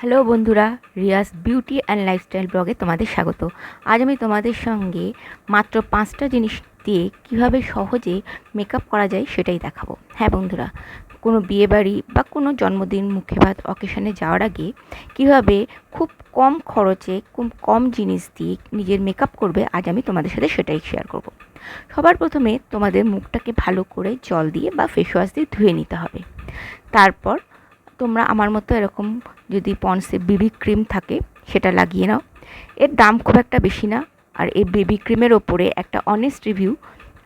Hello বন্ধুরা, Riaz beauty and lifestyle ব্লগে তোমাদের স্বাগত। আজ আমি তোমাদের সঙ্গে মাত্র 5টা জিনিস দিয়ে কীভাবে সহজে মেকআপ করা যায় সেটাই দেখাবো। হ্যাঁ বন্ধুরা, কোনো বিয়েবাড়ি বা কোনো জন্মদিন, মুখে ভাত, অকেশনে যাওয়ার আগে কীভাবে খুব কম খরচে, খুব কম জিনিস দিয়ে নিজের মেকআপ করবে, আজ আমি তোমাদের সাথে সেটাই শেয়ার করব। সবার প্রথমে তোমাদের মুখটাকে ভালো করে জল দিয়ে বা ফেস ওয়াশ দিয়ে ধুয়ে নিতে হবে। তারপর তোমরা আমার মতো এরকম যদি পন্ডসের বেবি ক্রিম থাকে সেটা লাগিয়ে নাও। এর দাম খুব একটা বেশি না, আর এই বেবি ক্রিমের ওপরে একটা অনেস্ট রিভিউ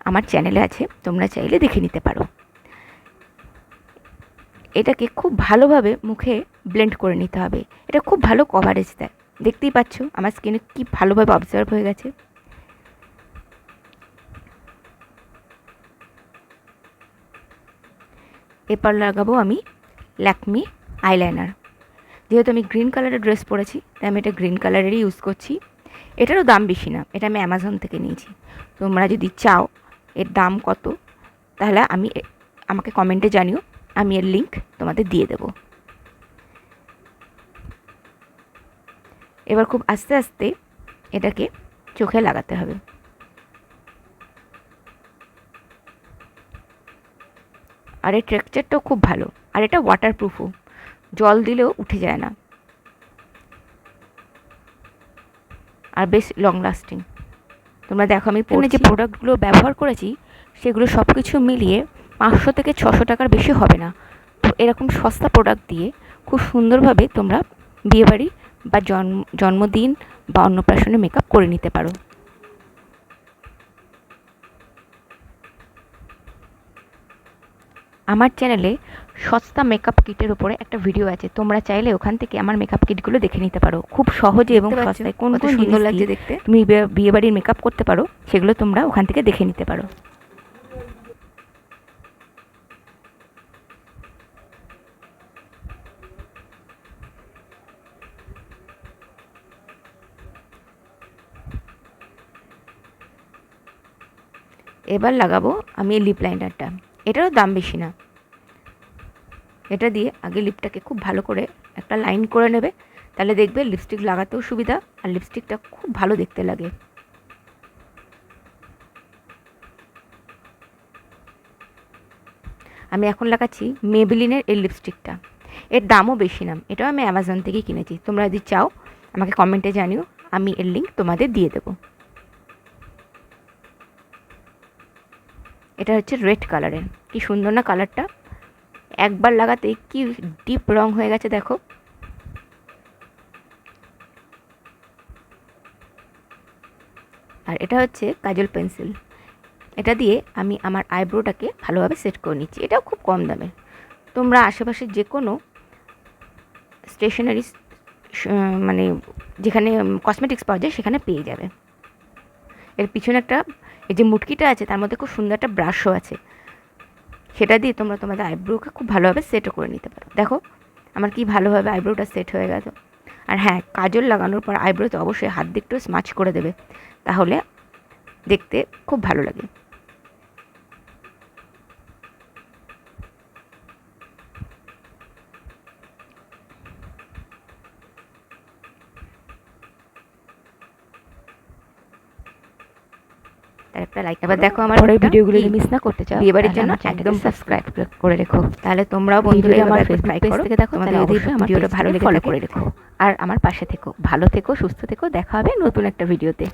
আমার চ্যানেলে আছে, তোমরা চাইলে দেখে নিতে পারো। এটাকে খুব ভালোভাবে মুখে ব্লেন্ড করে নিতে হবে। এটা খুব ভালো কভারেজ দেয়, দেখতেই পাচ্ছ আমার স্কিনে কি ভালোভাবে অবজার্ভ হয়ে গেছে। এরপর লাগাবো আমি ল্যাকমি আইলাইনার। যেহেতু আমি গ্রিন কালারের ড্রেস পরেছি তাই আমি এটা গ্রিন কালারেরই ইউজ করছি। এটারও দাম বেশি না, এটা আমি অ্যামাজন থেকে নিয়েছি। তোমরা যদি চাও এর দাম কত তাহলে আমাকে কমেন্টে জানিও, আমি এর লিঙ্ক তোমাদের দিয়ে দেব। এবার খুব আস্তে আস্তে এটাকে চোখে লাগাতে হবে। আর এর টেক্সচারটাও খুব ভালো, আর এটা ওয়াটারপ্রুফও, জল দিলেও উঠে যায় না, আর বেশ লং লাস্টিং। তোমরা দেখো আমি এখানে যে প্রোডাক্টগুলো ব্যবহার করেছি সেগুলো সব কিছু মিলিয়ে 500 থেকে 600 টাকার বেশি হবে না। তো এরকম সস্তা প্রোডাক্ট দিয়ে খুব সুন্দরভাবে তোমরা বিয়েবাড়ি বা জন্মদিন বা অন্নপ্রাশনে মেকআপ করে নিতে পারো। আমার চ্যানেলে সস্তা মেকআপ কিটের উপরে একটা ভিডিও আছে, তোমরা চাইলে ওখান থেকে আমার মেকআপ কিটগুলো দেখে নিতে পারো। খুব সহজে এবং সস্তায় কোন কোন সুন্দর লাগছে দেখতে তুমি বিয়েবাড়ির মেকআপ করতে পারো সেগুলো তোমরা ওখান থেকে দেখে নিতে পারো। এবার লাগাবো আমি লিপ লাইনারটা। এটারও দাম বেশি না। এটা দিয়ে আগে লিপটাকে খুব ভালো করে একটা লাইন করে নেবে, তাহলে দেখবে লিপস্টিক লাগাতেও সুবিধা আর লিপস্টিকটা খুব ভালো দেখতে লাগে। আমি এখন লাগাচ্ছি মেবেলিনের এই লিপস্টিকটা। এর দামও বেশি না, এটাও আমি অ্যামাজন থেকেই কিনেছি। তোমরা যদি চাও আমাকে কমেন্টে জানিও, আমি এর লিঙ্ক তোমাদের দিয়ে দেবো। এটা হচ্ছে রেড কালারের, কি সুন্দর না কালারটা, একবার লাগাতে কি ডিপ রং হয়ে গেছে দেখো। আর এটা হচ্ছে কাজল পেন্সিল, এটা দিয়ে আমি আমার আইব্রোটাকে ভালোভাবে সেট করে নিচ্ছি। এটাও খুব কম দামে, তোমরা আশেপাশে যে কোনো স্টেশনারি মানে যেখানে কসমেটিক্স পাওয়া যায় সেখানে পেয়ে যাবে। এর পিছনে একটা এই যে মুটকিটা আছে তার মধ্যে খুব সুন্দর একটা ব্রাশও আছে, সেটা দিয়ে তোমরা তোমাদের আইব্রোকে খুব ভালোভাবে সেটও করে নিতে পারো। দেখো আমার কি ভালোভাবে আইব্রোটা সেট হয়ে গেল। আর হ্যাঁ, কাজল লাগানোর পর আইব্রোতে অবশ্যই হাত দিয়ে একটু স্মাচ করে দেবে, তাহলে দেখতে খুব ভালো লাগে। একটা লাইক। এবার দেখো আমার পরের ভিডিওগুলো মিস না করতে চাও, বিয়েবাড়ির জন্য একদম সাবস্ক্রাইব করে রেখো। তাহলে তোমরাও বন্ধুরা আমার ফেসবুক পেজ থেকে দেখো, তাহলে যদি আমার ভিডিওটা ভালো লেগে ফলো করে রেখো। আর আমার পাশে থেকো, ভালো থেকো, সুস্থ থেকো। দেখা হবে নতুন একটা ভিডিওতে।